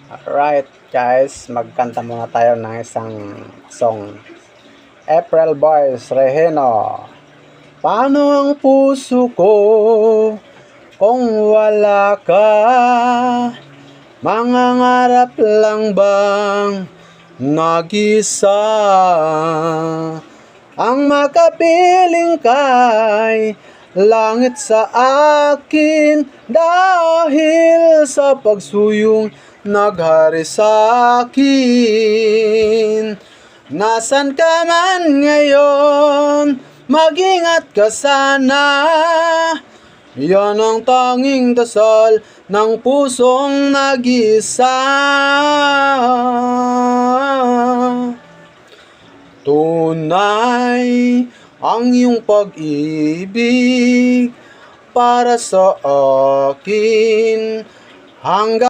Alright guys, magkanta muna tayo ng isang song. April Boys, Reheno. Paano ang puso ko kung wala ka? Mangangarap lang bang nag-isa? Ang makapiling kay langit sa akin dahil sa pagsuyong naghari sa akin. Nasan ka man ngayon, mag-ingat ka sana. Yan ang tanging dasal ng pusong nag-isa. Tunay ang iyong pag-ibig para sa akin hanggang